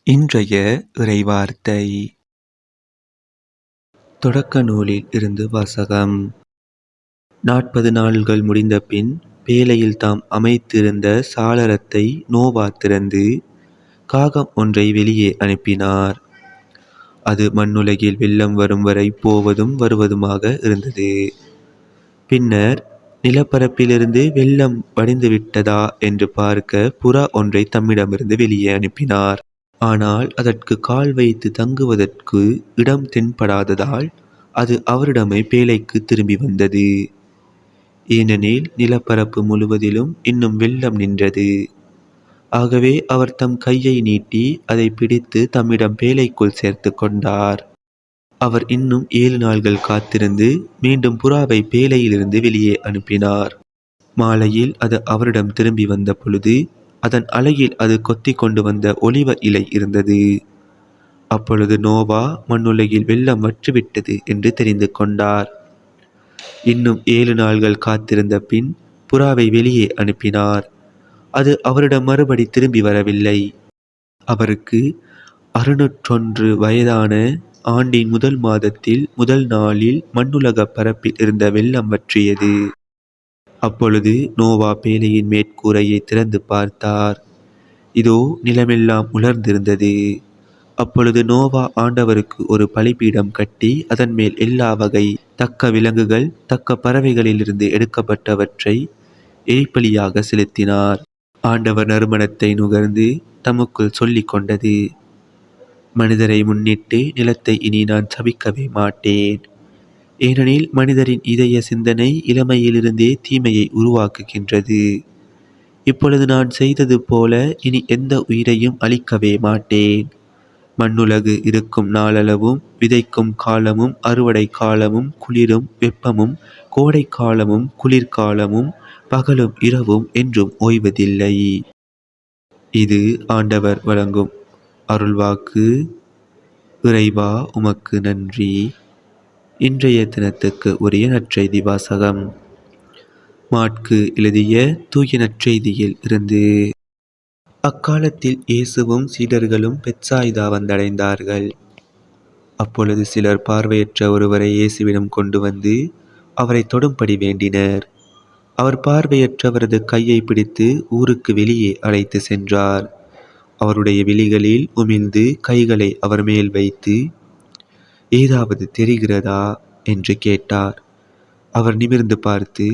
இன்றைய இறைவார்த்தை தொடக்க நூலில் இருந்து வாசகம். 40 நாள்கள் முடிந்த பின் பேழையில் தாம் அமைத்திருந்த சாளரத்தை நோவா திறந்து காகம் ஒன்றை வெளியே அனுப்பினார். அது மண்ணுலகில் வெள்ளம் வரும் வரை போவதும் வருவதுமாக இருந்தது. பின்னர் நிலப்பரப்பிலிருந்து வெள்ளம் வடிந்துவிட்டதா என்று பார்க்க புறா ஒன்றை தம்மிடமிருந்து வெளியே அனுப்பினார். ஆனால் அதற்கு கால் வைத்து தங்குவதற்கு இடம் தென்படாததால் அது அவரிடமே பேழைக்கு திரும்பி வந்தது. ஏனெனில் நிலப்பரப்பு முழுவதிலும் இன்னும் வெள்ளம் நின்றது. ஆகவே அவர் தம் கையை நீட்டி அதை பிடித்து தம்மிடம் பேழைக்குள் சேர்த்து கொண்டார். அவர் இன்னும் 7 நாள்கள் காத்திருந்து மீண்டும் புறாவை பேழையிலிருந்து வெளியே அனுப்பினார். மாலையில் அது அவரிடம் திரும்பி வந்த பொழுது அதன் அலையில் அது கொத்தி கொண்டு வந்த ஒலிவ இலை இருந்தது. அப்பொழுது நோவா மண்ணுலகில் வெள்ளம் வற்றிவிட்டது என்று தெரிந்து கொண்டார். இன்னும் 7 நாள்கள் காத்திருந்த பின் புறாவை வெளியே அனுப்பினார். அது அவரிடம் மறுபடி திரும்பி வரவில்லை. அவருக்கு 601 வயதான ஆண்டின் முதல் மாதத்தில் முதல் நாளில் மண்ணுலக பரப்பில் இருந்த வெள்ளம் வற்றியது. அப்பொழுது நோவா பேழையின் மேற்கூரையை திறந்து பார்த்தார். இதோ நிலமெல்லாம் உலர்ந்திருந்தது. அப்பொழுது நோவா ஆண்டவருக்கு ஒரு பலிபீடம் கட்டி அதன் மேல் எல்லா வகை தக்க விலங்குகள் தக்க பறவைகளிலிருந்து எடுக்கப்பட்டவற்றை எரிபலியாக செலுத்தினார். ஆண்டவர் நறுமணத்தை நுகர்ந்து தமக்குள் சொல்லிக் கொண்டது, மனிதரை முன்னிட்டு நிலத்தை இனி நான் சபிக்கவே மாட்டேன். ஏனெனில் மனிதரின் இதய சிந்தனை இளமையிலிருந்தே தீமையை உருவாக்குகின்றது. இப்பொழுது நான் செய்தது போல இனி எந்த உயிரையும் அழிக்கவே மாட்டேன். மண்ணுலகு இருக்கும் நாளளவும் விதைக்கும் காலமும் அறுவடை காலமும் குளிரும் வெப்பமும் கோடை காலமும் குளிர்காலமும் பகலும் இரவும் என்றும் ஓய்வதில்லை. இது ஆண்டவர் வழங்கும் அருள்வாக்கு. இறைவா உமக்கு நன்றி. இன்றைய தினத்துக்கு உரிய நற்செய்தி வாசகம். மாற்கு எழுதிய தூய நற்செய்தியில் இருந்து. அக்காலத்தில் இயேசுவும் சீடர்களும் பெத்சாய்தா வந்தடைந்தார்கள். அப்பொழுது சிலர் பார்வையற்ற ஒருவரை இயேசுவிடம் கொண்டு வந்து அவரை தொடும்படி வேண்டினர். அவர் பார்வையற்றவரது கையை பிடித்து ஊருக்கு வெளியே அழைத்து சென்றார். அவருடைய விழிகளில் உமிழ்ந்து கைகளை அவர் மேல் வைத்து, ஏதாவது தெரிகிறதா என்று கேட்டார். அவர் நிமிர்ந்து பார்த்து,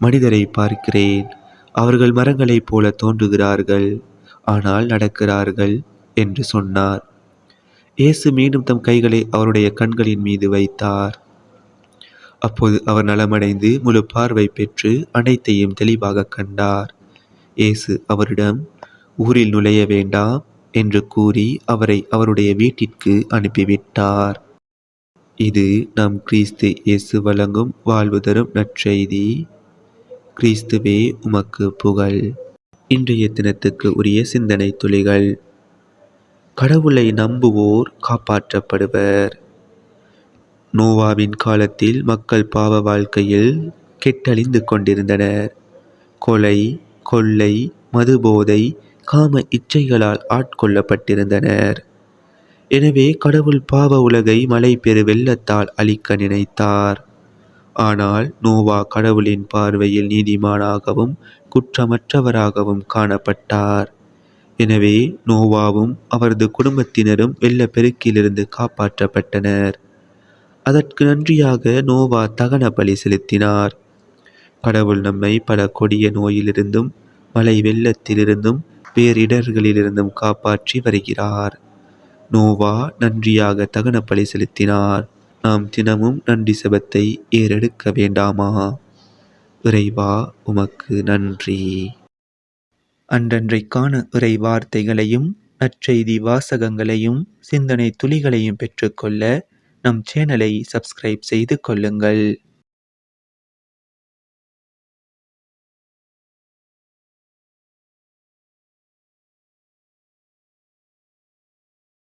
மனிதரை பார்க்கிறேன், அவர்கள் மரங்களைப் போல தோன்றுகிறார்கள், ஆனால் நடக்கிறார்கள் என்று சொன்னார். இயேசு மீண்டும் தம் கைகளை அவருடைய கண்களின் மீது வைத்தார். அப்போது அவர் நலமடைந்து முழு பார்வை பெற்று அனைத்தையும் தெளிவாக கண்டார். இயேசு அவரிடம், ஊரில் நுழைய வேண்டாம் என்று கூறி அவரை அவருடைய வீட்டிற்கு அனுப்பிவிட்டார். இது நம் கிறிஸ்து இயேசு வழங்கும் வாழ்வு தரும் நற்செய்தி. கிறிஸ்துவே உமக்கு புகழ். இன்றைய தினத்துக்கு உரிய சிந்தனை துளிகள். கடவுளை நம்புவோர் காப்பாற்றப்படுவர். நோவாவின் காலத்தில் மக்கள் பாவ வாழ்க்கையில் கெட்டழிந்து கொண்டிருந்தனர். கொலை, கொள்ளை, மதுபோதை, காம இச்சைகளால் ஆட்கொள்ளப்பட்டிருந்தனர். எனவே கடவுள் பாவ உலகை மழை பெரு வெள்ளத்தால் அழிக்க நினைத்தார். ஆனால் நோவா கடவுளின் பார்வையில் நீதிமானாகவும் குற்றமற்றவராகவும் காணப்பட்டார். எனவே நோவாவும் அவரது குடும்பத்தினரும் வெள்ளப்பெருக்கிலிருந்து காப்பாற்றப்பட்டனர். அதற்கு நன்றியாக நோவா தகன பலி செலுத்தினார். கடவுள் நம்மை பல கொடிய நோயிலிருந்தும் மழை வெள்ளத்திலிருந்தும் பேரிடர்களிலிருந்தும் காப்பாற்றி வருகிறார். நோவா நன்றியாக தகன பலி செலுத்தினார். நாம் தினமும் நன்றி செபத்தை ஏறெடுக்க வேண்டாமா? இறைவா உமக்கு நன்றி. அன்றன்றைக்கான இறை வார்த்தைகளையும் நற்செய்தி வாசகங்களையும் சிந்தனை துளிகளையும் பெற்றுக்கொள்ள நம் சேனலை சப்ஸ்கிரைப் செய்து கொள்ளுங்கள்.